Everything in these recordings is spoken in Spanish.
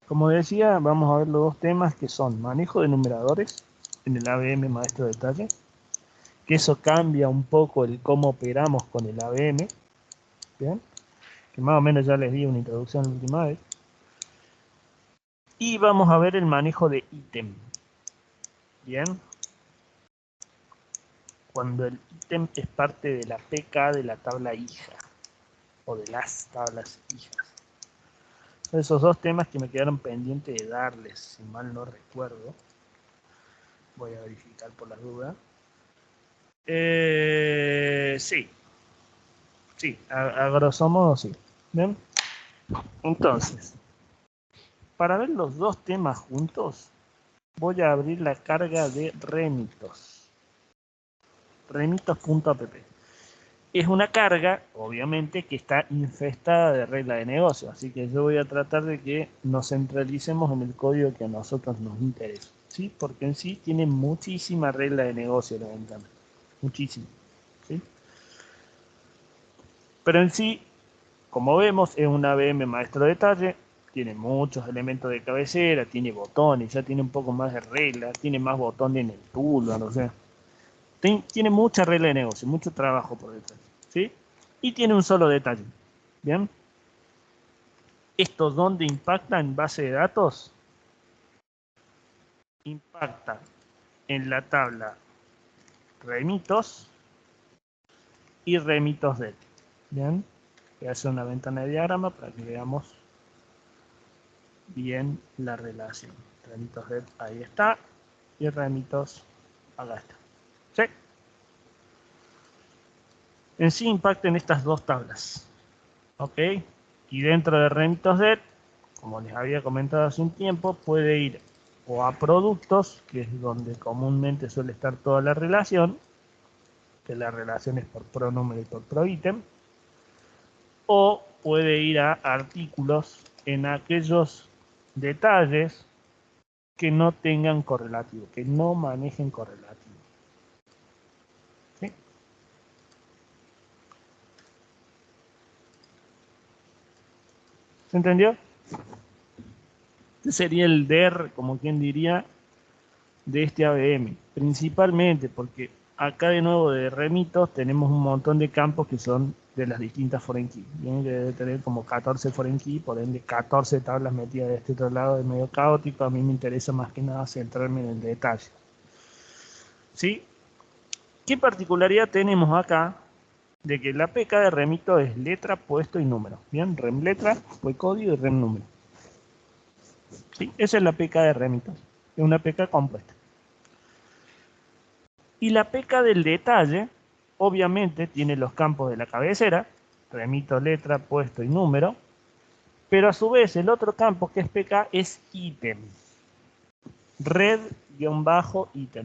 Como decía, vamos a ver los dos temas que son manejo de numeradores en el ABM maestro de detalle, que eso cambia un poco el cómo operamos con el ABM, ¿bien? Que más o menos ya les di una introducción la última vez. Y vamos a ver el manejo de ítem, ¿bien? Cuando el ítem es parte de la PK de la tabla hija, o de las tablas hijas. Esos dos temas que me quedaron pendientes de darles, si mal no recuerdo. Voy a verificar por las dudas. Sí, a grosso modo sí. ¿Bien? Entonces, para ver los dos temas juntos, voy a abrir la carga de Remitos. Remitos.app. Es una carga, obviamente, que está infestada de reglas de negocio, así que yo voy a tratar de que nos centralicemos en el código que a nosotros nos interesa, ¿sí? Porque en sí tiene muchísima regla de negocio la ventana, muchísimo, ¿sí? Pero en sí, como vemos, es un ABM maestro de detalle, tiene muchos elementos de cabecera, tiene botones, ya tiene un poco más de reglas, tiene más botones en el toolbar, o sea, tiene mucha regla de negocio, mucho trabajo por detrás, ¿sí? Y tiene un solo detalle, ¿bien? ¿Esto dónde impacta en base de datos? Impacta en la tabla remitos y remitos det. ¿Bien? Voy a hacer una ventana de diagrama para que veamos bien la relación. Remitos det ahí está y remitos acá está. ¿Sí? En sí impacta en estas dos tablas. ¿Ok? Y dentro de remitos det, como les había comentado hace un tiempo, puede ir o a productos, que es donde comúnmente suele estar toda la relación, que la relación es por pronúmero y por proítem, o puede ir a artículos en aquellos detalles que no tengan correlativo, que no manejen correlativo. ¿Sí? ¿Se entendió? Este sería el DER, como quien diría, de este ABM, principalmente porque acá de nuevo de remitos tenemos un montón de campos que son de las distintas foreign key. Tienen que tener como 14 foreign key, por ende 14 tablas metidas de este otro lado, de medio caótico. A mí me interesa más que nada centrarme en el detalle. ¿Sí? ¿Qué particularidad tenemos acá? De que la PK de remito es letra, puesto y número. Bien, rem letra, pues código y rem número. ¿Sí? Esa es la PK de remito. Es una PK compuesta. Y la PK del detalle, obviamente, tiene los campos de la cabecera, remito, letra, puesto y número, pero a su vez el otro campo que es PK es ítem. Red-ítem.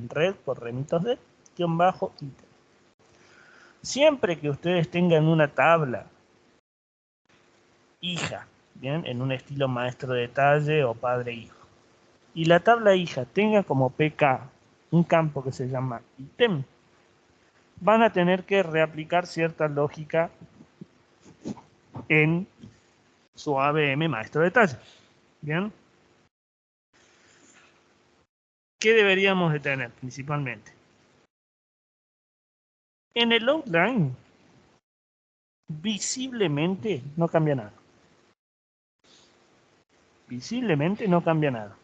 Red por remitos de ítem. Siempre que ustedes tengan una tabla hija, bien, en un estilo maestro de detalle o padre-hijo, y la tabla hija tenga como PK un campo que se llama ítem, van a tener que reaplicar cierta lógica en su ABM maestro de detalle. Bien, ¿qué deberíamos de tener principalmente? En el outline, visiblemente no cambia nada. Visiblemente no cambia nada.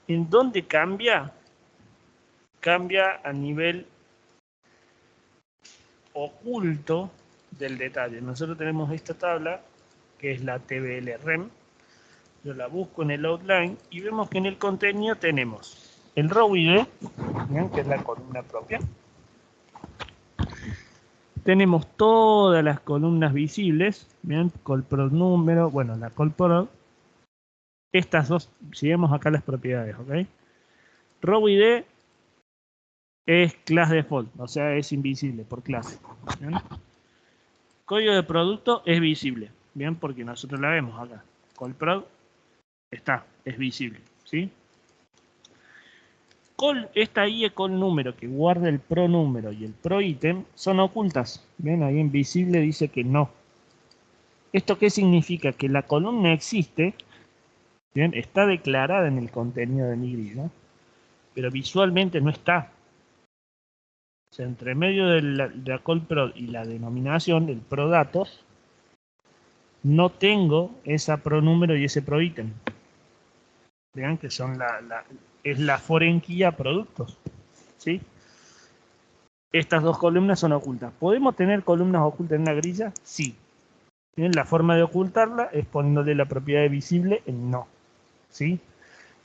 ¿En dónde cambia? Cambia a nivel oculto del detalle. Nosotros tenemos esta tabla, que es la TBL REM. Yo la busco en el outline y vemos que en el contenido tenemos el row ID, que es la columna propia. Tenemos todas las columnas visibles, bien, colprod número, bueno, la colprod. Estas dos, si vemos acá las propiedades, ¿ok? Row ID es class default, o sea, es invisible por clase. ¿Bien? Código de producto es visible, bien, porque nosotros la vemos acá. Colprod está, es visible, ¿sí? Esta IE con número que guarda el pronúmero y el proítem son ocultas. Bien, ahí en visible dice que no. ¿Esto qué significa? Que la columna existe, Bien, está declarada en el contenido de mi grilla, pero visualmente no está. O sea, entre medio de la call prod y la denominación, el prodatos, no tengo esa pronúmero y ese proítem. Vean que son es la foreign key a productos. ¿Sí? Estas dos columnas son ocultas. ¿Podemos tener columnas ocultas en una grilla? Sí. ¿Bien? La forma de ocultarla es poniéndole la propiedad de visible en no. ¿Sí?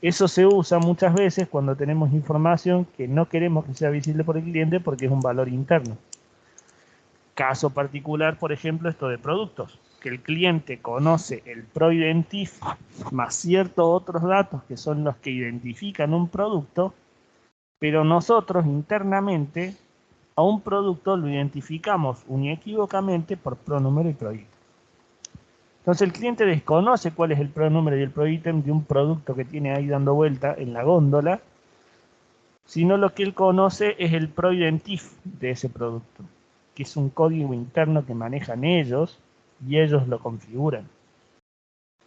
Eso se usa muchas veces cuando tenemos información que no queremos que sea visible por el cliente porque es un valor interno. Caso particular, por ejemplo, esto de productos, que el cliente conoce el ProIdentif más ciertos otros datos que son los que identifican un producto, pero nosotros internamente a un producto lo identificamos uniequívocamente por pronúmero y proítem. Entonces el cliente desconoce cuál es el pronúmero y el proítem de un producto que tiene ahí dando vuelta en la góndola, sino lo que él conoce es el ProIdentif de ese producto, que es un código interno que manejan ellos y ellos lo configuran.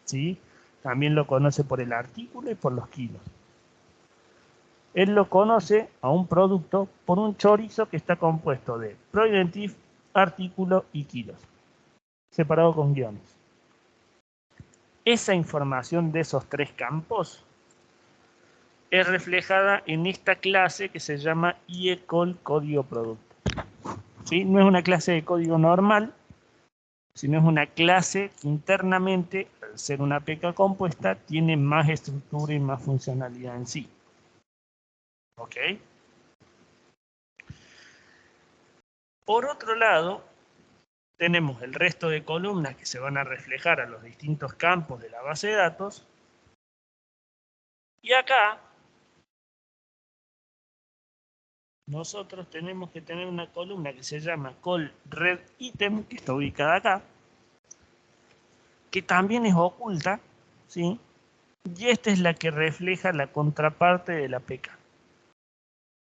¿Sí? También lo conoce por el artículo y por los kilos. Él lo conoce a un producto por un chorizo que está compuesto de ProIdentif, artículo y kilos, separado con guiones. Esa información de esos tres campos es reflejada en esta clase que se llama IECOL código producto. ¿Sí? No es una clase de código normal, sino es una clase que internamente, al ser una APK compuesta, tiene más estructura y más funcionalidad en sí. ¿Ok? Por otro lado, tenemos el resto de columnas que se van a reflejar a los distintos campos de la base de datos. Y acá nosotros tenemos que tener una columna que se llama call red item, que está ubicada acá, que también es oculta, ¿sí? Y esta es la que refleja la contraparte de la PK.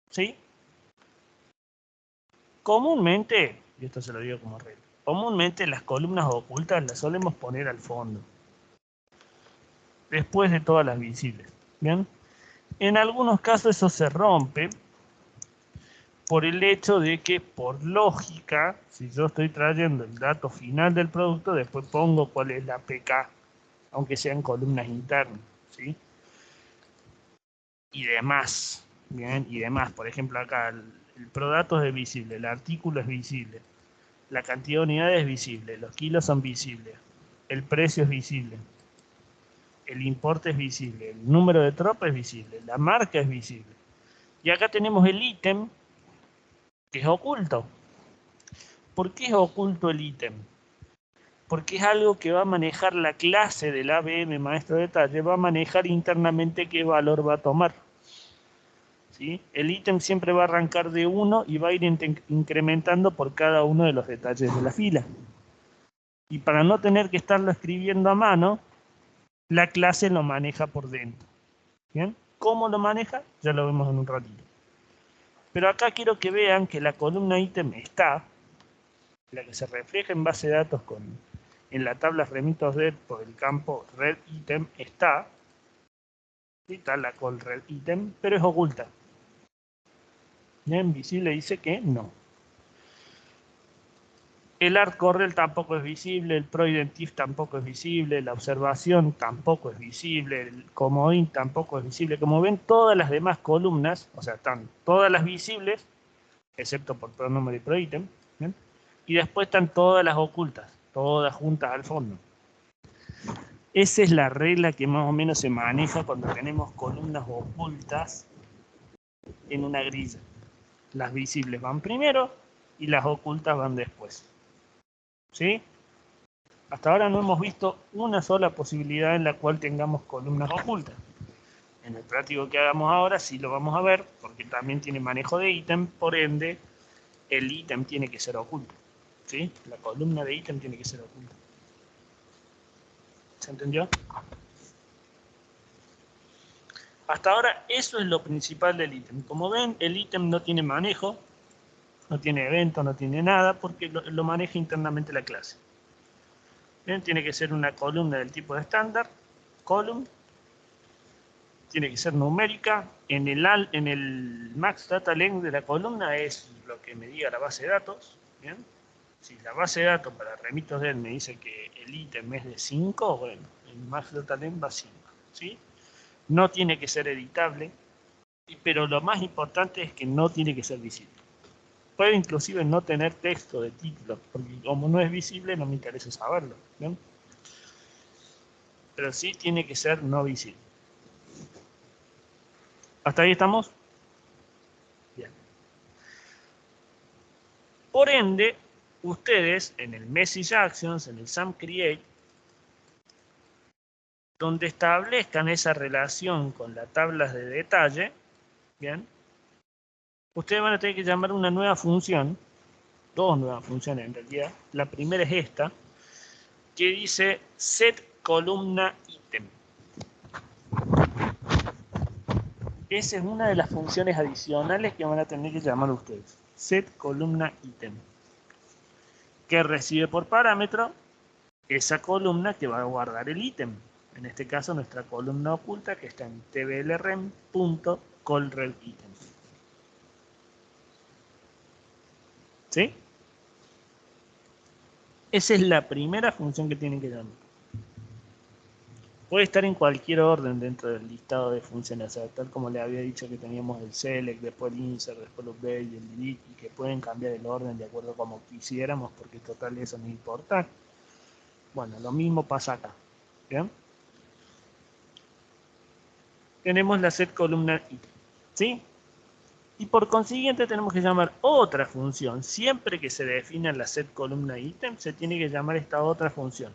¿Sí? Comúnmente, y esto se lo digo como regla, comúnmente las columnas ocultas las solemos poner al fondo, después de todas las visibles. ¿Bien? En algunos casos eso se rompe por el hecho de que, por lógica, si yo estoy trayendo el dato final del producto, después pongo cuál es la PK, aunque sean columnas internas, ¿sí? Y demás, ¿bien? Y demás. Por ejemplo, acá el prodato es visible, el artículo es visible, la cantidad de unidades es visible, los kilos son visibles, el precio es visible, el importe es visible, el número de tropa es visible, la marca es visible. Y acá tenemos el ítem, que es oculto. ¿Por qué es oculto el ítem? Porque es algo que va a manejar la clase del ABM maestro de detalle, va a manejar internamente qué valor va a tomar. ¿Sí? El ítem siempre va a arrancar de 1 y va a ir incrementando por cada uno de los detalles de la fila. Y para no tener que estarlo escribiendo a mano, la clase lo maneja por dentro. ¿Bien? ¿Cómo lo maneja? Ya lo vemos en un ratito. Pero acá quiero que vean que la columna ítem está, la que se refleja en base de datos en la tabla remitos red por el campo red item está la call red item, pero es oculta. Bien, visible dice que no. El art correl tampoco es visible, el proidentif tampoco es visible, la observación tampoco es visible, el comodín tampoco es visible. Como ven, todas las demás columnas, o sea, están todas las visibles, excepto por pronúmero y proítem, ¿bien? Y después están todas las ocultas, todas juntas al fondo. Esa es la regla que más o menos se maneja cuando tenemos columnas ocultas en una grilla. Las visibles van primero y las ocultas van después. ¿Sí? Hasta ahora no hemos visto una sola posibilidad en la cual tengamos columnas ocultas. En el práctico que hagamos ahora sí lo vamos a ver, porque también tiene manejo de ítem, por ende, el ítem tiene que ser oculto. ¿Sí? La columna de ítem tiene que ser oculta. ¿Se entendió? Hasta ahora eso es lo principal del ítem. Como ven, el ítem no tiene manejo, no tiene evento, no tiene nada, porque lo maneja internamente la clase. Bien, tiene que ser una columna del tipo de estándar, column, tiene que ser numérica. En el max data length de la columna es lo que me diga la base de datos. ¿Bien? Si la base de datos para remitos de él me dice que el ítem es de 5, bueno, el max data length va a 5. ¿Sí? No tiene que ser editable, pero lo más importante es que no tiene que ser visible. Puede inclusive no tener texto de título, porque como no es visible no me interesa saberlo. ¿Bien? Pero sí tiene que ser no visible. ¿Hasta ahí estamos? Bien. Por ende, ustedes en el Message Actions, en el SAM Create, donde establezcan esa relación con las tablas de detalle, ¿bien? Ustedes van a tener que llamar una nueva función, dos nuevas funciones en realidad. La primera es esta, que dice set columna item. Esa es una de las funciones adicionales que van a tener que llamar ustedes. Set columna item. Que recibe por parámetro esa columna que va a guardar el ítem. En este caso nuestra columna oculta que está en tblrem.callRedItem. ¿Sí? Esa es la primera función que tienen que llamar. Puede estar en cualquier orden dentro del listado de funciones, o sea, tal como le había dicho que teníamos el select, después el insert, después el update y el delete, y que pueden cambiar el orden de acuerdo a como quisiéramos, porque total eso no importa. Bueno, lo mismo pasa acá. ¿Bien? Tenemos la set columna item. ¿Sí? Y por consiguiente tenemos que llamar otra función. Siempre que se defina la set columna item, se tiene que llamar esta otra función.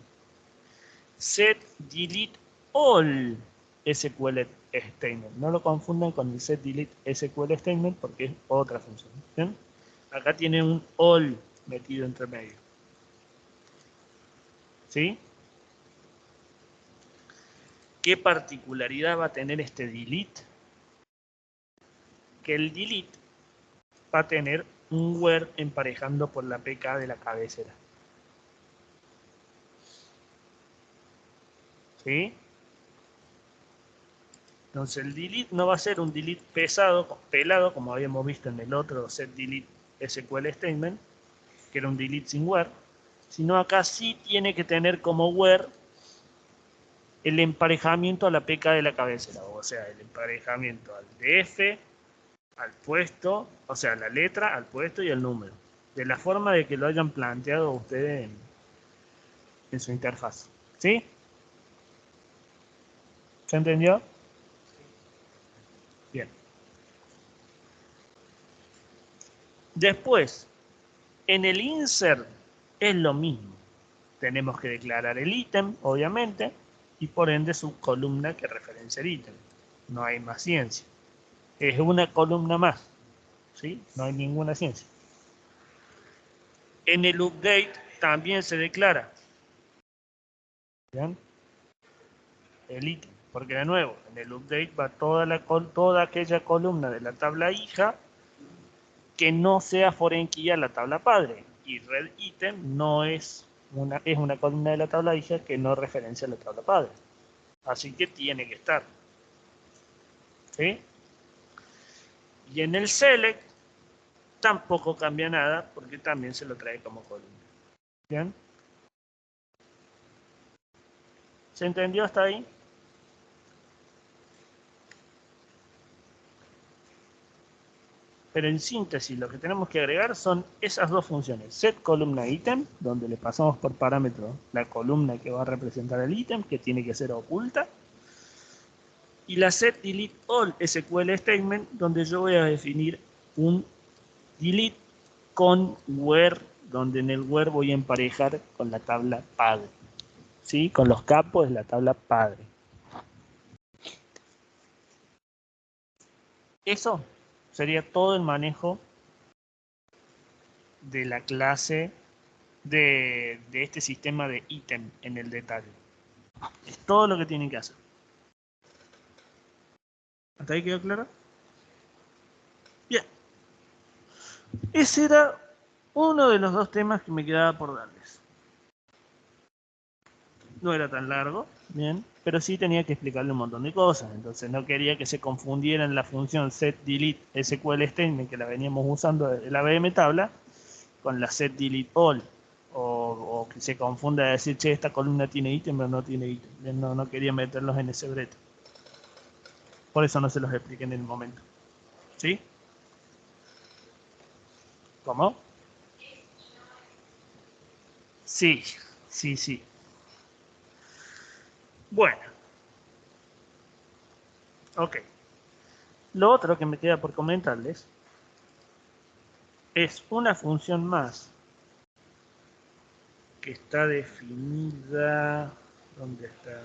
Set delete all SQL statement. No lo confundan con el set delete SQL statement porque es otra función. ¿Bien? Acá tiene un all metido entre medio. ¿Sí? ¿Qué particularidad va a tener este delete? Que el delete va a tener un where emparejando por la PK de la cabecera. ¿Sí? Entonces el delete no va a ser un delete pesado, pelado, como habíamos visto en el otro set delete SQL statement, que era un delete sin where, sino acá sí tiene que tener como where el emparejamiento a la PK de la cabecera, o sea, el emparejamiento al DF, al puesto, o sea, la letra, al puesto y al número, de la forma de que lo hayan planteado ustedes en su interfaz. ¿Sí? ¿Se entendió? Bien. Después, en el insert es lo mismo. Tenemos que declarar el ítem, obviamente, y por ende su columna que referencia el ítem. No hay más ciencia. Es una columna más. ¿Sí? No hay ninguna ciencia. En el update también se declara. ¿Bien? El ítem. Porque de nuevo, en el update va toda aquella columna de la tabla hija que no sea foreign key a la tabla padre. Y red item no es una columna de la tabla hija que no referencia a la tabla padre. Así que tiene que estar. ¿Sí? Y en el select tampoco cambia nada porque también se lo trae como columna. ¿Bien? ¿Se entendió hasta ahí? Pero en síntesis lo que tenemos que agregar son esas dos funciones. Set columna item, donde le pasamos por parámetro la columna que va a representar el ítem, que tiene que ser oculta. Y la set delete all SQL statement, donde yo voy a definir un delete con where, donde en el where voy a emparejar con la tabla padre. ¿Sí? Con los capos de la tabla padre. Eso sería todo el manejo de la clase de este sistema de ítem en el detalle. Es todo lo que tienen que hacer. ¿Hasta ahí quedó claro? Bien. Ese era uno de los dos temas que me quedaba por darles. No era tan largo, bien, pero sí tenía que explicarle un montón de cosas. Entonces no quería que se confundieran la función setDelete SQL statement que la veníamos usando de la VM tabla con la setDelete all. O que se confunda de decir, che, esta columna tiene ítem, pero no tiene ítem. No quería meterlos en ese brete. Por eso no se los expliqué en el momento. ¿Sí? ¿Cómo? Sí, sí, sí. Bueno, ok. Lo otro que me queda por comentarles es una función más que está definida. ¿Dónde está?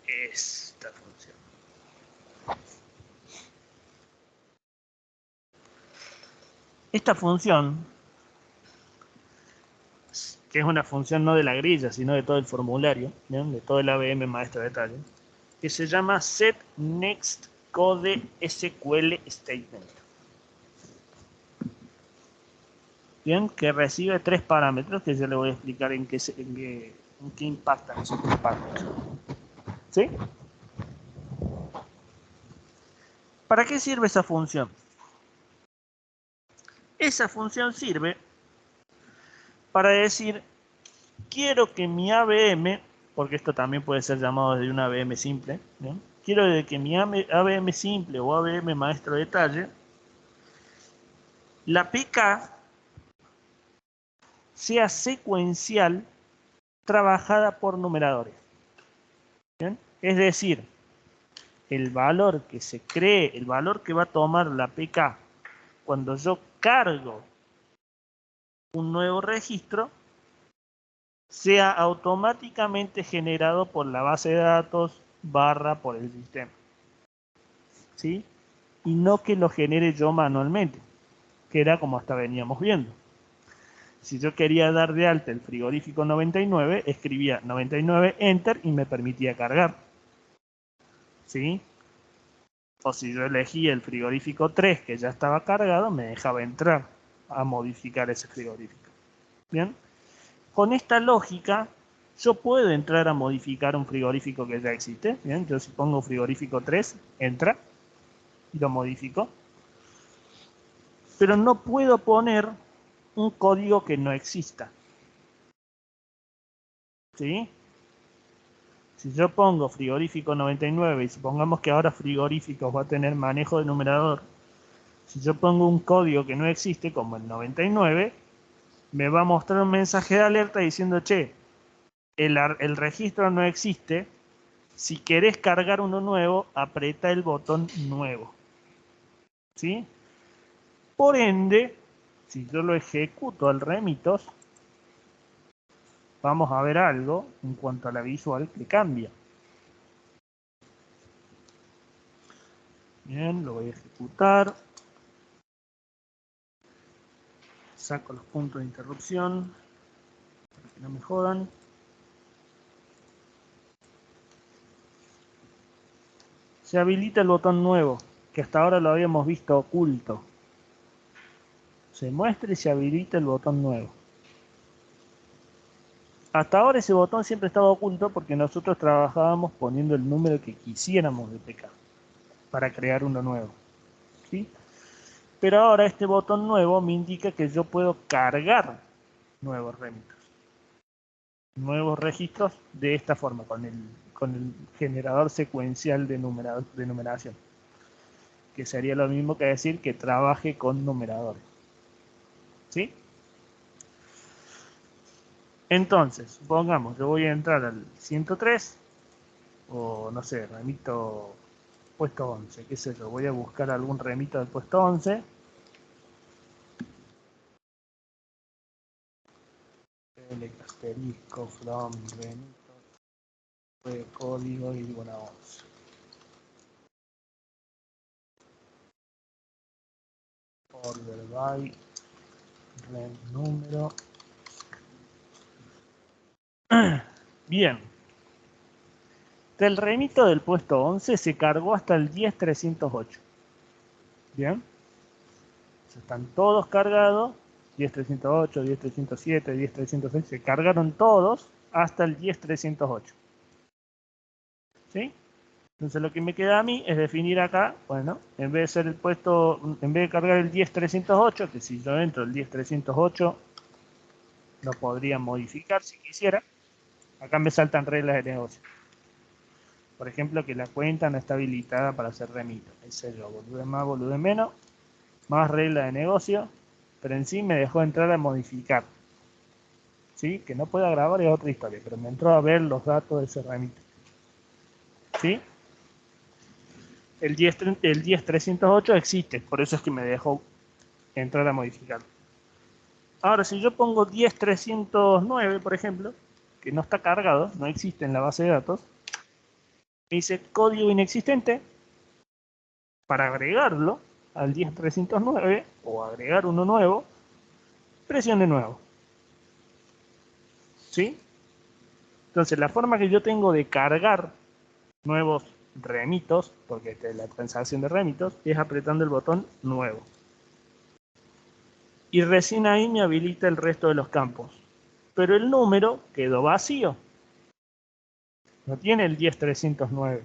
Esta función. Esta función, que es una función no de la grilla, sino de todo el formulario, ¿bien? De todo el ABM maestro de detalle, que se llama setNextCodeSQLStatement. Bien, que recibe tres parámetros que yo le voy a explicar en qué impactan esos tres parámetros. ¿Sí? ¿Para qué sirve esa función? Esa función sirve para decir, quiero que mi ABM, porque esto también puede ser llamado desde una ABM simple, ¿bien? Quiero de que mi ABM simple o ABM maestro de detalle, la PK sea secuencial trabajada por numeradores. ¿Bien? Es decir, el valor que se cree, el valor que va a tomar la PK cuando yo cargo un nuevo registro, sea automáticamente generado por la base de datos barra por el sistema. ¿Sí? Y no que lo genere yo manualmente, que era como hasta veníamos viendo. Si yo quería dar de alta el frigorífico 99, escribía 99 enter y me permitía cargar. ¿Sí? O si yo elegía el frigorífico 3 que ya estaba cargado, me dejaba entrar a modificar ese frigorífico. Bien, con esta lógica yo puedo entrar a modificar un frigorífico que ya existe. Bien, yo si pongo frigorífico 3, entra y lo modifico. Pero no puedo poner un código que no exista. ¿Sí? Si yo pongo frigorífico 99 y supongamos que ahora frigoríficos va a tener manejo de numerador, si yo pongo un código que no existe como el 99, me va a mostrar un mensaje de alerta diciendo, che, el registro no existe, si querés cargar uno nuevo, aprieta el botón nuevo. ¿Sí? Por ende, si yo lo ejecuto al remitos, vamos a ver algo en cuanto a la visual que cambia. Bien, lo voy a ejecutar. Saco los puntos de interrupción para que no me jodan. Se habilita el botón nuevo, que hasta ahora lo habíamos visto oculto. Se muestra y se habilita el botón nuevo. Hasta ahora ese botón siempre estaba oculto porque nosotros trabajábamos poniendo el número que quisiéramos de PK para crear uno nuevo. ¿Sí? Pero ahora este botón nuevo me indica que yo puedo cargar nuevos remitos, nuevos registros de esta forma, con el generador secuencial de numeración, que sería lo mismo que decir que trabaje con numeradores. ¿Sí? Entonces, supongamos, yo voy a entrar al 103, o no sé, remito puesto 11, qué sé yo, voy a buscar algún remito del puesto 11. El asterisco from remito de código y digo una 11. Order by rem número. Bien. Del remito del puesto 11 se cargó hasta el 10.308. Bien. Están todos cargados, 10308, 10307, 10306, se cargaron todos hasta el 10308. ¿Sí? Entonces lo que me queda a mí es definir acá, bueno, en vez de ser el puesto, en vez de cargar el 10308, que si yo entro el 10308, lo podría modificar si quisiera. Acá me saltan reglas de negocio. Por ejemplo, que la cuenta no está habilitada para hacer remito. Ese yo, volumen más, volumen menos, más regla de negocio, pero en sí me dejó entrar a modificar. ¿Sí? Que no pueda grabar es otra historia, pero me entró a ver los datos de ese remito. ¿Sí? El 10308 existe, por eso es que me dejó entrar a modificarlo. Ahora, si yo pongo 10309, por ejemplo, que no está cargado, no existe en la base de datos, me dice código inexistente. Para agregarlo al 10309 o agregar uno nuevo, presione nuevo. ¿Sí? Entonces, la forma que yo tengo de cargar nuevos remitos, porque esta es la transacción de remitos, es apretando el botón nuevo. Y recién ahí me habilita el resto de los campos. Pero el número quedó vacío. No tiene el 10309.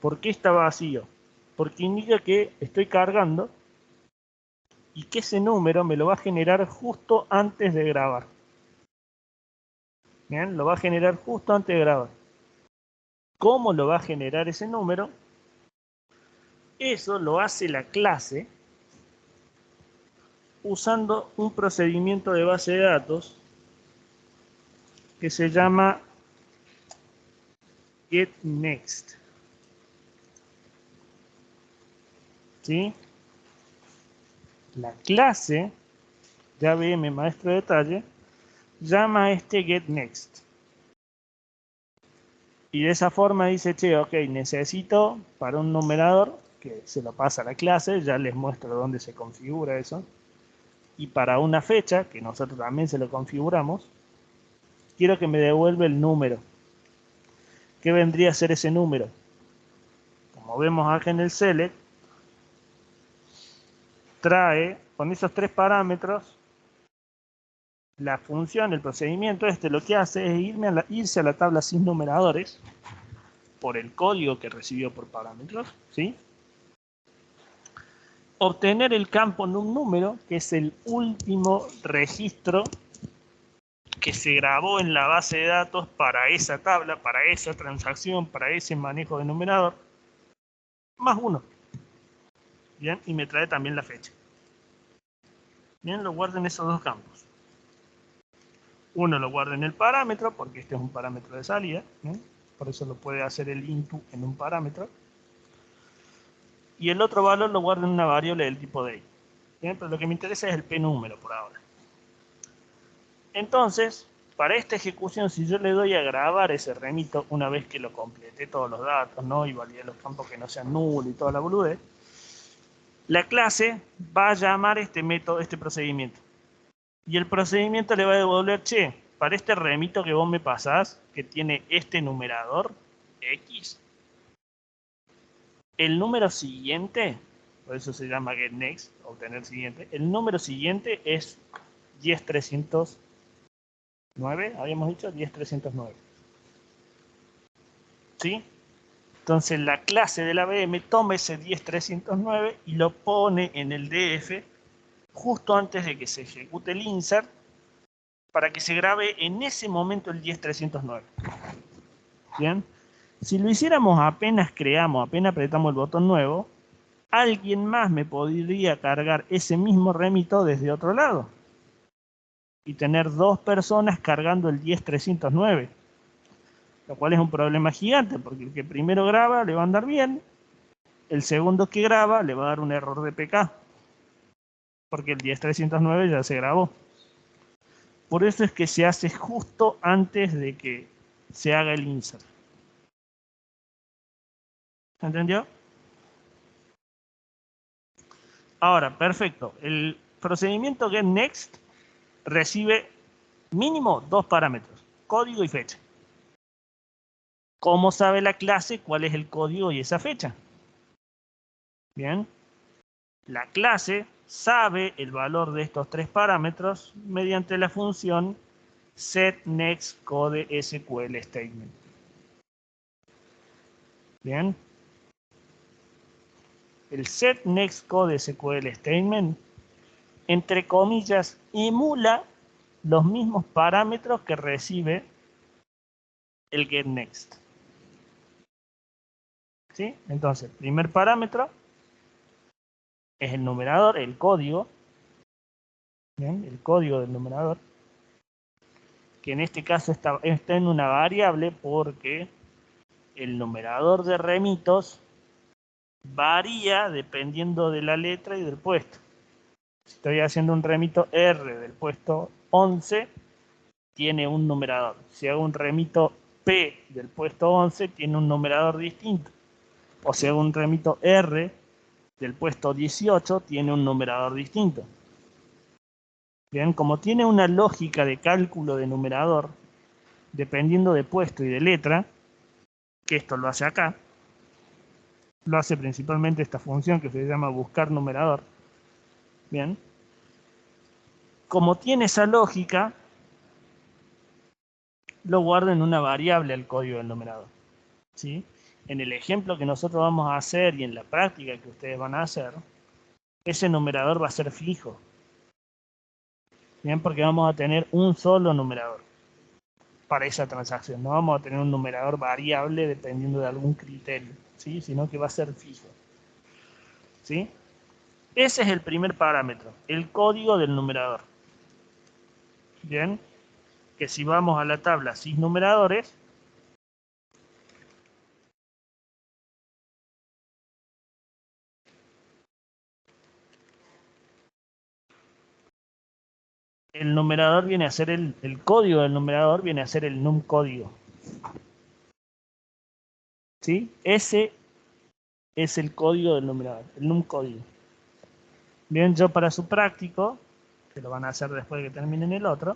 ¿Por qué está vacío? Porque indica que estoy cargando y que ese número me lo va a generar justo antes de grabar. Bien, lo va a generar justo antes de grabar. ¿Cómo lo va a generar ese número? Eso lo hace la clase usando un procedimiento de base de datos que se llama getNext. ¿Sí? La clase de ABM Maestro de Detalle llama a este getNext. Y de esa forma dice, che, ok, necesito para un numerador, que se lo pasa a la clase, ya les muestro dónde se configura eso. Y para una fecha, que nosotros también se lo configuramos, quiero que me devuelva el número. ¿Qué vendría a ser ese número? Como vemos acá en el select, trae con esos tres parámetros la función, el procedimiento lo que hace es irse a la tabla sin numeradores por el código que recibió por parámetros, ¿sí? Obtener el campo en un número, que es el último registro que se grabó en la base de datos para esa tabla, para esa transacción, para ese manejo de numerador, más 1. Bien, y me trae también la fecha. Bien, lo guardo en esos dos campos. Uno lo guardo en el parámetro, porque este es un parámetro de salida, ¿bien? Por eso lo puede hacer el input en un parámetro. Y el otro valor lo guardo en una variable del tipo date. Bien, pero lo que me interesa es el p número por ahora. Entonces, para esta ejecución, si yo le doy a grabar ese remito una vez que lo completé todos los datos, ¿no? Y validé los campos que no sean nulos y toda la boludez, la clase va a llamar este método, este procedimiento. Y el procedimiento le va a devolver, che, para este remito que vos me pasás, que tiene este numerador, X, el número siguiente, por eso se llama getNext, obtener siguiente, el número siguiente es 10309, habíamos dicho 10309. ¿Sí? Entonces la clase de la ABM toma ese 10309 y lo pone en el DF justo antes de que se ejecute el insert para que se grabe en ese momento el 10309. ¿Bien? Si lo hiciéramos apenas apretamos el botón nuevo, alguien más me podría cargar ese mismo remito desde otro lado y tener dos personas cargando el 10309, lo cual es un problema gigante porque el que primero graba le va a andar bien, el segundo que graba le va a dar un error de PK porque el 10309 ya se grabó. Por eso es que se hace justo antes de que se haga el insert. ¿Entendió? Ahora, perfecto. El procedimiento getNext recibe mínimo dos parámetros, código y fecha. ¿Cómo sabe la clase cuál es el código y esa fecha? Bien. La clase sabe el valor de estos tres parámetros mediante la función setNextCodeSQLStatement. Bien. El setNextCodeSQLStatement, entre comillas, emula los mismos parámetros que recibe el getNext. ¿Sí? Entonces, primer parámetro es el numerador, el código. Bien, el código del numerador, que en este caso está en una variable porque el numerador de remitos varía dependiendo de la letra y del puesto. Si estoy haciendo un remito R del puesto 11, tiene un numerador. Si hago un remito P del puesto 11, tiene un numerador distinto. O si hago un remito R del puesto 18, tiene un numerador distinto. Bien, como tiene una lógica de cálculo de numerador, dependiendo de puesto y de letra, que esto lo hace acá, lo hace principalmente esta función que se llama buscar numerador. Bien, como tiene esa lógica, lo guardo en una variable al código del numerador. ¿Sí? En el ejemplo que nosotros vamos a hacer y en la práctica que ustedes van a hacer, ese numerador va a ser fijo. Bien, porque vamos a tener un solo numerador para esa transacción. No vamos a tener un numerador variable dependiendo de algún criterio, ¿sí? Sino que va a ser fijo. ¿Sí? Ese es el primer parámetro, el código del numerador. Bien, que si vamos a la tabla sys numeradores, el numerador viene a ser el código del numerador viene a ser el num código. ¿Sí? Ese es el código del numerador, el num código. Bien, yo para su práctico, que lo van a hacer después de que terminen el otro,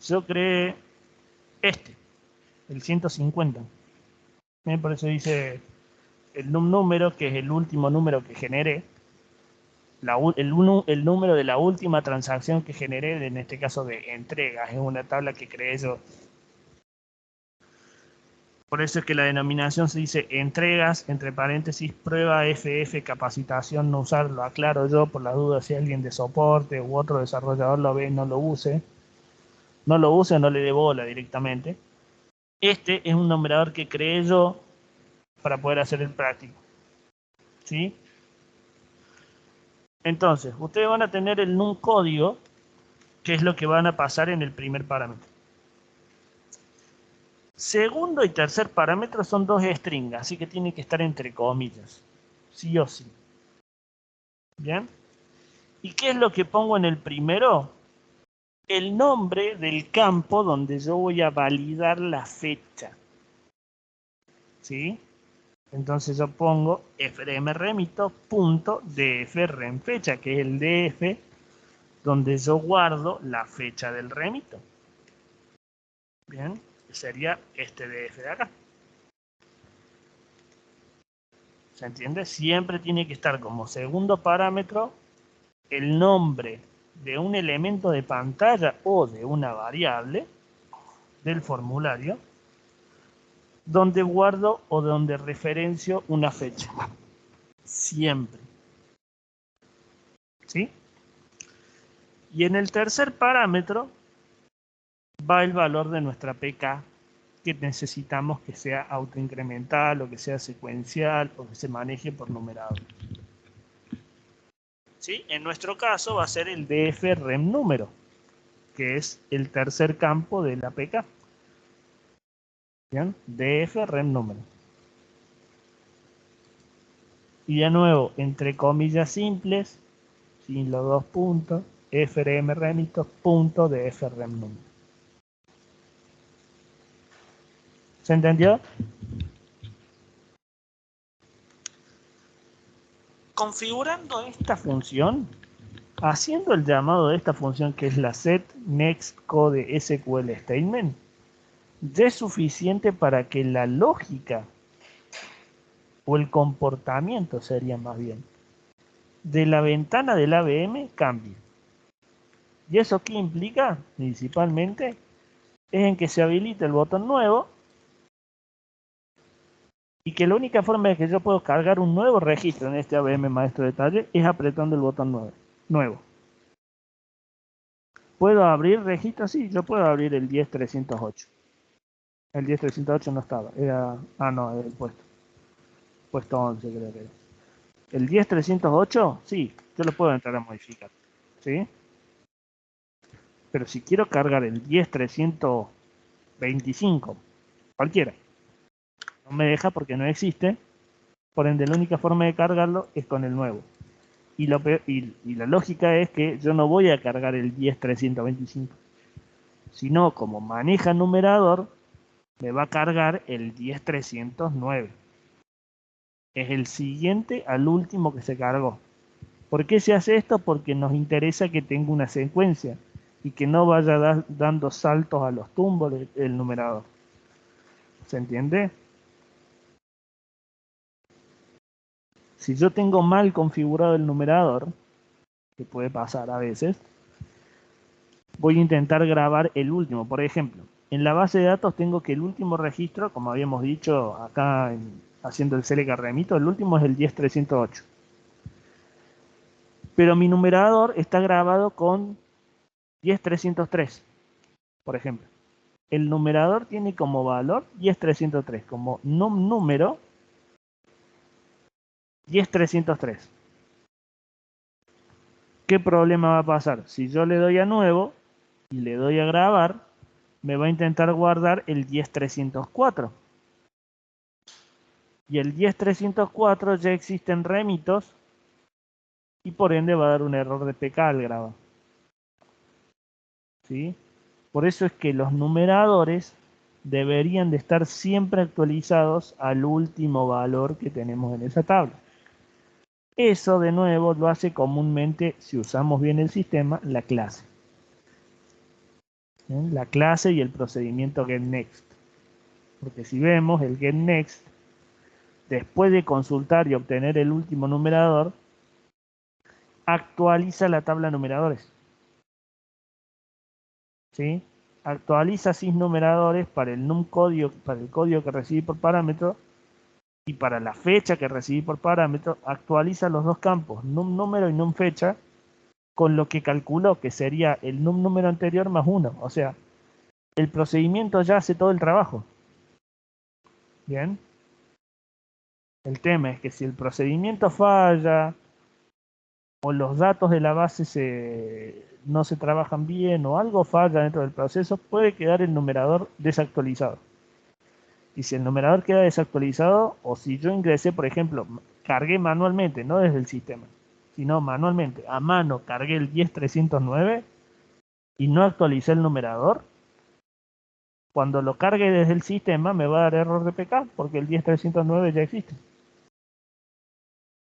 yo creé el 150. Bien, por eso dice el num número, que es el último número que generé, el número de la última transacción que generé, en este caso de entregas, es una tabla que creé yo. Por eso es que la denominación se dice entregas, entre paréntesis, prueba FF, capacitación, no usar, lo aclaro yo por las dudas si alguien de soporte u otro desarrollador lo ve, no lo use. No lo use, no le dé bola directamente. Este es un numerador que creé yo para poder hacer el práctico. ¿Sí? Entonces, ustedes van a tener el num código, que es lo que van a pasar en el primer parámetro. Segundo y tercer parámetro son dos strings, así que tienen que estar entre comillas. Sí o sí. ¿Bien? ¿Y qué es lo que pongo en el primero? El nombre del campo donde yo voy a validar la fecha. ¿Sí? Entonces yo pongo frmremito.dfremfecha, que es el df donde yo guardo la fecha del remito. Bien, sería este df de acá. ¿Se entiende? Siempre tiene que estar como segundo parámetro el nombre de un elemento de pantalla o de una variable del formulario donde guardo o donde referencio una fecha. Siempre. ¿Sí? Y en el tercer parámetro va el valor de nuestra PK que necesitamos que sea autoincremental o que sea secuencial o que se maneje por numerado. ¿Sí? En nuestro caso va a ser el df-rem número, que es el tercer campo de la PK. ¿Bien? df-rem número. Y de nuevo, entre comillas simples, sin los dos puntos, frmremitos.df-rem número. ¿Se entendió? Configurando esta función, haciendo el llamado de esta función que es la setNextCodeSQLStatement, ya es suficiente para que la lógica o el comportamiento sería más bien de la ventana del AVM cambie. ¿Y eso qué implica? Principalmente es en que se habilite el botón nuevo y que la única forma de que yo puedo cargar un nuevo registro en este AVM maestro de taller es apretando el botón nuevo. ¿Puedo abrir registros? Sí, yo puedo abrir el 10308. El 10308 no estaba, era... Ah, no, era el puesto 11 creo que era. El 10308, sí, yo lo puedo entrar a modificar, ¿sí? Pero si quiero cargar el 10325, cualquiera, no me deja porque no existe, por ende la única forma de cargarlo es con el nuevo. Y la lógica es que yo no voy a cargar el 10325, sino como maneja numerador, me va a cargar el 10309. Es el siguiente al último que se cargó. ¿Por qué se hace esto? Porque nos interesa que tenga una secuencia y que no vaya dando saltos a los tumbos el numerador. ¿Se entiende? Si yo tengo mal configurado el numerador, que puede pasar a veces, voy a intentar grabar el último. Por ejemplo, en la base de datos tengo que el último registro, como habíamos dicho acá haciendo el select remito, el último es el 10308. Pero mi numerador está grabado con 10303, por ejemplo. El numerador tiene como valor 10303, como número 10303. ¿Qué problema va a pasar? Si yo le doy a nuevo y le doy a grabar, me va a intentar guardar el 10304. Y el 10304 ya existen remitos y por ende va a dar un error de PK al grabar. ¿Sí? Por eso es que los numeradores deberían de estar siempre actualizados al último valor que tenemos en esa tabla. Eso de nuevo lo hace comúnmente, si usamos bien el sistema, la clase. ¿Sí? La clase y el procedimiento getNext. Porque si vemos el getNext, después de consultar y obtener el último numerador, actualiza la tabla de numeradores. ¿Sí? Actualiza sus numeradores para el código que recibí por parámetro y para la fecha que recibí por parámetro, actualiza los dos campos, número y fecha, con lo que calculó que sería el número anterior más 1. O sea, el procedimiento ya hace todo el trabajo. Bien. El tema es que si el procedimiento falla o los datos de la base no se trabajan bien o algo falla dentro del proceso, puede quedar el numerador desactualizado. Y si el numerador queda desactualizado, o si yo ingresé, por ejemplo, cargué manualmente, no desde el sistema, sino manualmente, a mano cargué el 10309 y no actualicé el numerador, cuando lo cargue desde el sistema me va a dar error de PK porque el 10309 ya existe.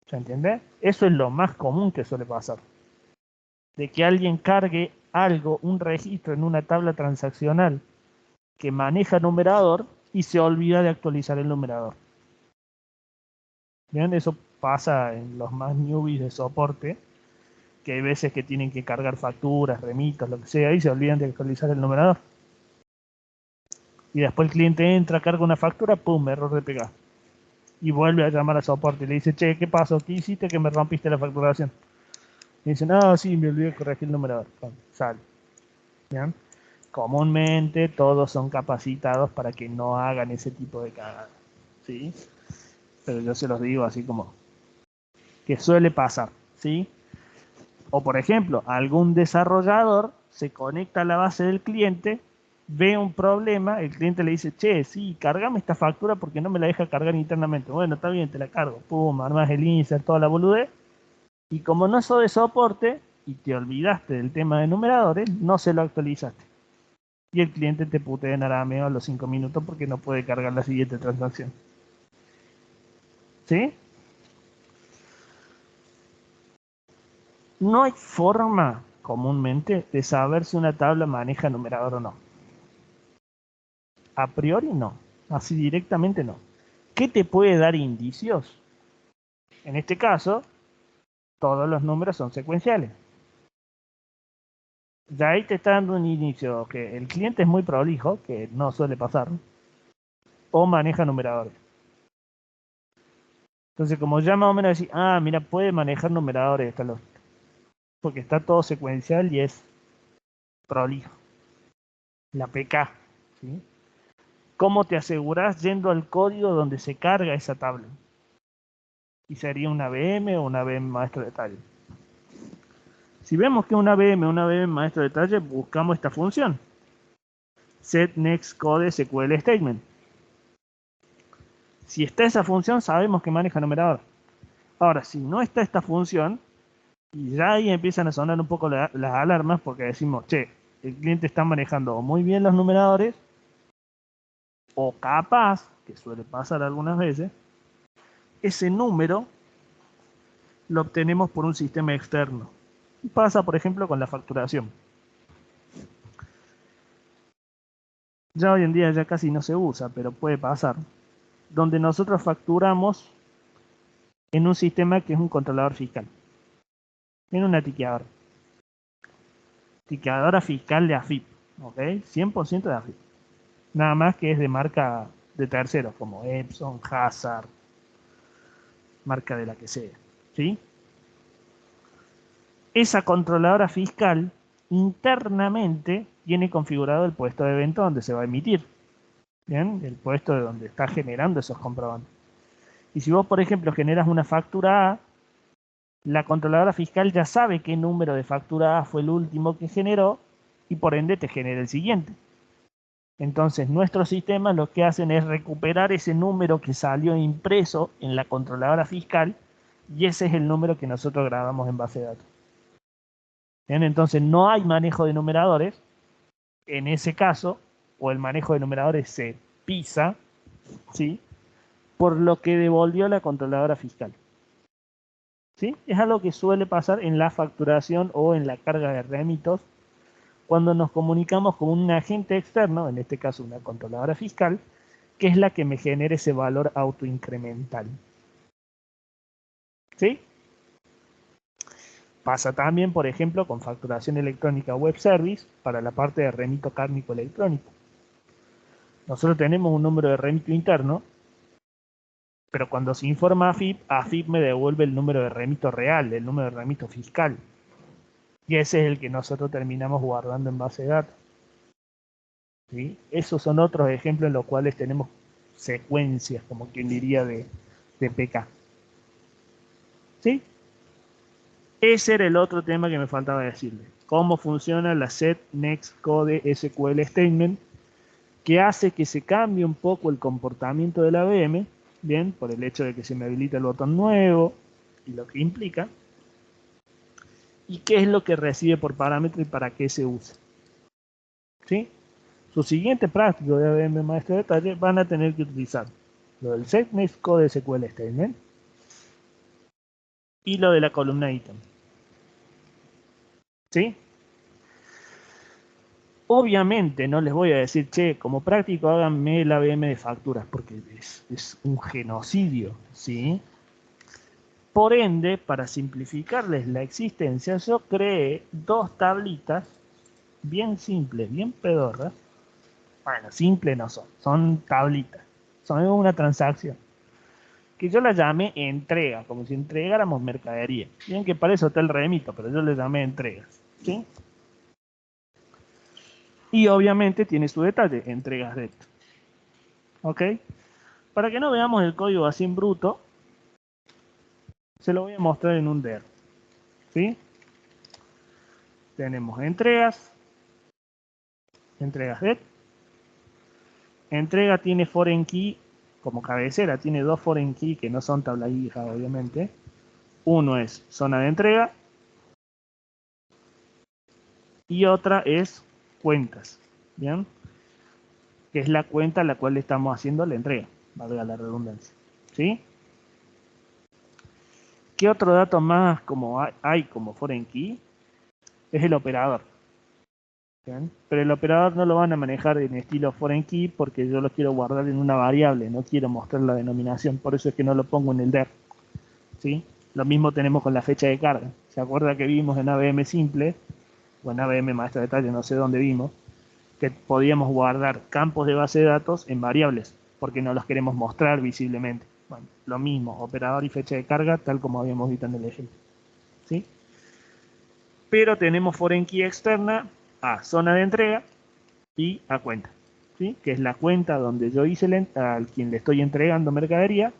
¿Se entiende? Eso es lo más común que suele pasar. De que alguien cargue algo, un registro en una tabla transaccional que maneja numerador y se olvida de actualizar el numerador. Bien, eso pasa en los más newbies de soporte, que hay veces que tienen que cargar facturas, remitos, lo que sea, y se olvidan de actualizar el numerador. Y después el cliente entra, carga una factura, pum, error de PK. Y vuelve a llamar a soporte y le dice, che, ¿qué pasó? ¿Qué hiciste que me rompiste la facturación? Y dicen, sí, me olvidé de corregir el numerador. Pum, sale. ¿Bien? Comúnmente todos son capacitados para que no hagan ese tipo de cagadas. ¿Sí? Pero yo se los digo así como que suele pasar. ¿Sí? O por ejemplo, algún desarrollador se conecta a la base del cliente, ve un problema, el cliente le dice, che, sí, cargame esta factura porque no me la deja cargar internamente. Bueno, está bien, te la cargo. Pum, armas el insert, toda la boludez. Y como no sos de soporte y te olvidaste del tema de numeradores, no se lo actualizaste. Y el cliente te putea en arameo a los 5 minutos porque no puede cargar la siguiente transacción. ¿Sí? No hay forma comúnmente de saber si una tabla maneja numerador o no. A priori no, así directamente no. ¿Qué te puede dar indicios? En este caso, todos los números son secuenciales. Ya ahí te está dando un inicio que el cliente es muy prolijo, que no suele pasar, o maneja numeradores. Entonces, como ya más o menos decís, ah, mira, puede manejar numeradores esta lógica, porque está todo secuencial y es prolijo. La PK, ¿sí? ¿Cómo te aseguras yendo al código donde se carga esa tabla? Y sería una VM o una VM maestro de detalle. Si vemos que una VM maestro de detalle, buscamos esta función. Set next code SQL statement. Si está esa función, sabemos que maneja numerador. Ahora, si no está esta función, y ya ahí empiezan a sonar un poco las alarmas porque decimos, che, el cliente está manejando muy bien los numeradores, o capaz, que suele pasar algunas veces, ese número lo obtenemos por un sistema externo. Pasa, por ejemplo, con la facturación. Ya hoy en día ya casi no se usa, pero puede pasar. Donde nosotros facturamos en un sistema que es un controlador fiscal. En una tiqueadora. Tiqueadora fiscal de AFIP. ¿Ok? 100% de AFIP. Nada más que es de marca de terceros, como Epson, Hazard, marca de la que sea. ¿Sí? Esa controladora fiscal internamente tiene configurado el puesto de evento donde se va a emitir. ¿Bien? El puesto de donde está generando esos comprobantes. Y si vos, por ejemplo, generas una factura A, la controladora fiscal ya sabe qué número de factura A fue el último que generó y por ende te genera el siguiente. Entonces nuestros sistemas lo que hacen es recuperar ese número que salió impreso en la controladora fiscal y ese es el número que nosotros grabamos en base de datos. ¿Bien? Entonces no hay manejo de numeradores en ese caso, o el manejo de numeradores se pisa, ¿sí? Por lo que devolvió la controladora fiscal. ¿Sí? Es algo que suele pasar en la facturación o en la carga de remitos cuando nos comunicamos con un agente externo, en este caso una controladora fiscal, que es la que me genera ese valor autoincremental. ¿Sí? Pasa también, por ejemplo, con facturación electrónica web service para la parte de remito kármico electrónico. Nosotros tenemos un número de remito interno, pero cuando se informa a AFIP, AFIP me devuelve el número de remito real, el número de remito fiscal. Y ese es el que nosotros terminamos guardando en base de datos. ¿Sí? Esos son otros ejemplos en los cuales tenemos secuencias, como quien diría, de PK. ¿Sí? Ese era el otro tema que me faltaba decirle. Cómo funciona la set next code SQL statement, que hace que se cambie un poco el comportamiento de la VM, bien, por el hecho de que se me habilita el botón nuevo y lo que implica, y qué es lo que recibe por parámetro y para qué se usa. ¿Sí? Su siguiente práctico de AVM maestro de detalle van a tener que utilizar lo del set next code SQL statement y lo de la columna item. ¿Sí? Obviamente no les voy a decir, che, como práctico háganme el AVM de facturas, porque es un genocidio, ¿sí? Por ende, para simplificarles la existencia, yo creé dos tablitas bien simples, bien pedorras. Bueno, simples no son, son tablitas. Son una transacción. Que yo la llamé entrega, como si entregáramos mercadería. Bien que para eso está el remito, pero yo le llamé entregas. ¿Sí? Y obviamente tiene su detalle, entregas de esto. ¿Ok? Para que no veamos el código así en bruto, se lo voy a mostrar en un DER. ¿Sí? Tenemos entregas de. Entrega tiene foreign key como cabecera, tiene dos foreign key que no son tabla hija, obviamente. Uno es zona de entrega y otra es cuentas, ¿bien? Que es la cuenta a la cual le estamos haciendo la entrega, valga la redundancia, ¿sí? ¿Qué otro dato más como hay como foreign key? Es el operador. ¿Bien? Pero el operador no lo van a manejar en estilo foreign key porque yo lo quiero guardar en una variable, no quiero mostrar la denominación, por eso es que no lo pongo en el DER, ¿sí? Lo mismo tenemos con la fecha de carga. ¿Se acuerda que vimos en ABM simple, o en ABM maestro de detalle, no sé dónde vimos, que podíamos guardar campos de base de datos en variables, porque no los queremos mostrar visiblemente? Bueno, lo mismo, operador y fecha de carga, tal como habíamos visto en el ejemplo. ¿Sí? Pero tenemos foreign key externa a zona de entrega y a cuenta, ¿sí? Que es la cuenta donde yo hice al quien le estoy entregando mercadería,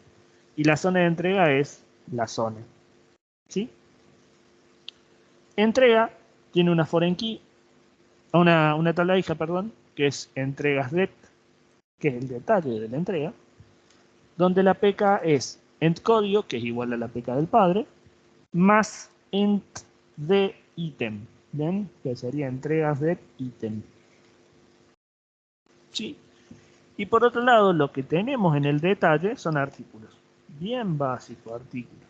y la zona de entrega es la zona. ¿Sí? Entrega tiene una foreign key, una tabla hija, perdón, que es entregas det, que es el detalle de la entrega, donde la pk es endcódigo, que es igual a la pk del padre, más ent de ítem, ¿bien? Que sería entregas de ítem. ¿Sí? Y por otro lado, lo que tenemos en el detalle son artículos. Bien básicos, artículos.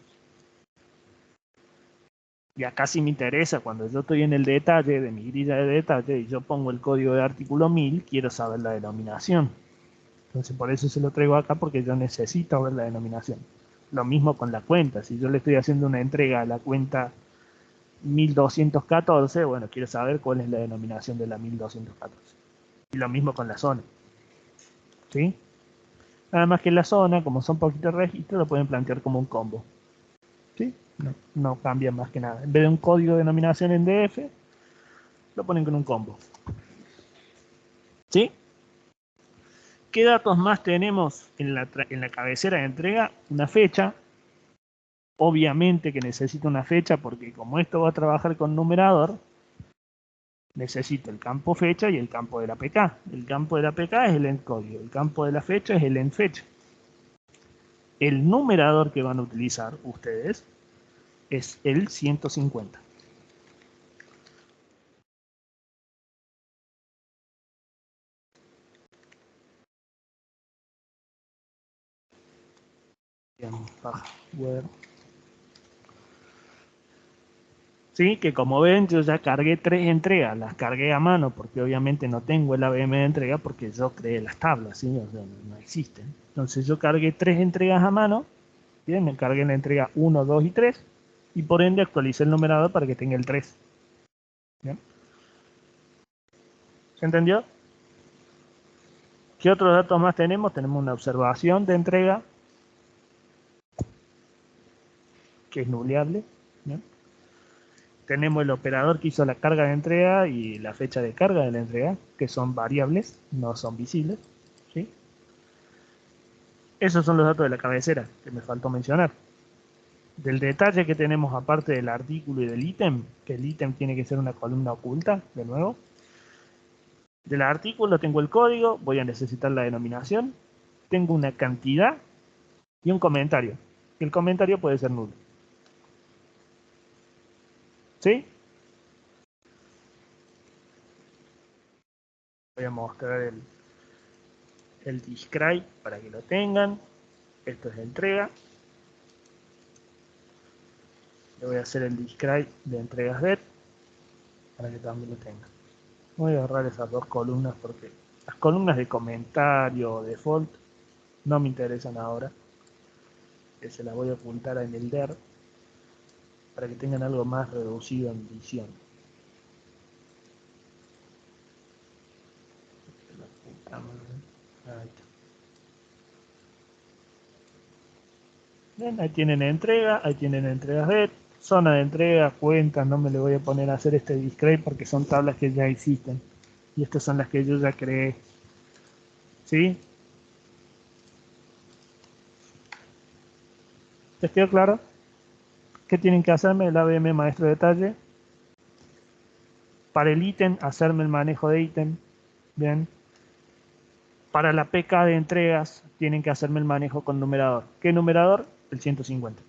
Y acá sí me interesa, cuando yo estoy en el detalle de mi grilla de detalle y yo pongo el código de artículo 1000, quiero saber la denominación. Entonces por eso se lo traigo acá, porque yo necesito ver la denominación. Lo mismo con la cuenta. Si yo le estoy haciendo una entrega a la cuenta 1214, bueno, quiero saber cuál es la denominación de la 1214. Y lo mismo con la zona. ¿Sí? Nada más que la zona, como son poquitos registros, lo pueden plantear como un combo. ¿Sí? No cambia más que nada. En vez de un código de denominación en DF, lo ponen con un combo. ¿Sí? ¿Qué datos más tenemos en la cabecera de entrega? Una fecha. Obviamente que necesito una fecha, porque como esto va a trabajar con numerador, necesito el campo fecha y el campo de la PK. El campo de la PK es el endcódigo. El campo de la fecha es el endfecha. El numerador que van a utilizar ustedes es el 150. Sí, que como ven, yo ya cargué 3 entregas, las cargué a mano porque obviamente no tengo el ABM de entrega porque yo creé las tablas, ¿sí? O sea, no existen. Entonces yo cargué 3 entregas a mano, bien, me cargué la entrega 1, 2 y 3, y por ende actualicé el numerador para que tenga el 3. ¿Bien? ¿Se entendió? ¿Qué otros datos más tenemos? Tenemos una observación de entrega, que es nuleable. ¿Bien? Tenemos el operador que hizo la carga de entrega y la fecha de carga de la entrega, que son variables, no son visibles. ¿Sí? Esos son los datos de la cabecera que me faltó mencionar. Del detalle que tenemos aparte del artículo y del ítem, que el ítem tiene que ser una columna oculta, de nuevo. Del artículo tengo el código, voy a necesitar la denominación, tengo una cantidad y un comentario. El comentario puede ser nulo. ¿Sí? Voy a mostrar el describe para que lo tengan. Esto es entrega. Le voy a hacer el describe de entregas de para que también lo tengan. Voy a agarrar esas dos columnas porque las columnas de comentario o default no me interesan ahora. Se las voy a ocultar en el DER para que tengan algo más reducido en visión. Ahí está. Bien, ahí tienen entrega, ahí tienen entregas de zona de entrega, cuentas. No me le voy a poner a hacer este display porque son tablas que ya existen. Y estas son las que yo ya creé. ¿Sí? ¿Les quedó claro? ¿Qué tienen que hacerme? El ABM maestro de detalle. Para el ítem, hacerme el manejo de ítem. Bien. Para la PK de entregas, tienen que hacerme el manejo con numerador. ¿Qué numerador? El 150.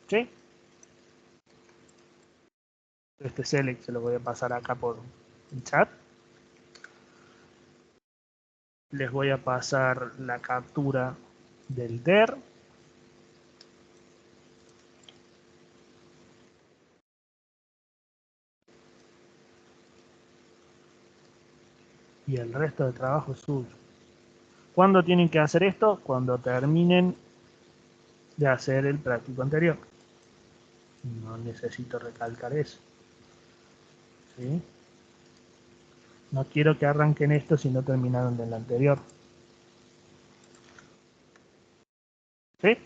¿Sí? Este select se lo voy a pasar acá por el chat. Les voy a pasar la captura del DER. Y el resto del trabajo es suyo. ¿Cuándo tienen que hacer esto? Cuando terminen de hacer el práctico anterior. No necesito recalcar eso. ¿Sí? No quiero que arranquen esto si no terminaron del anterior. ¿Sí?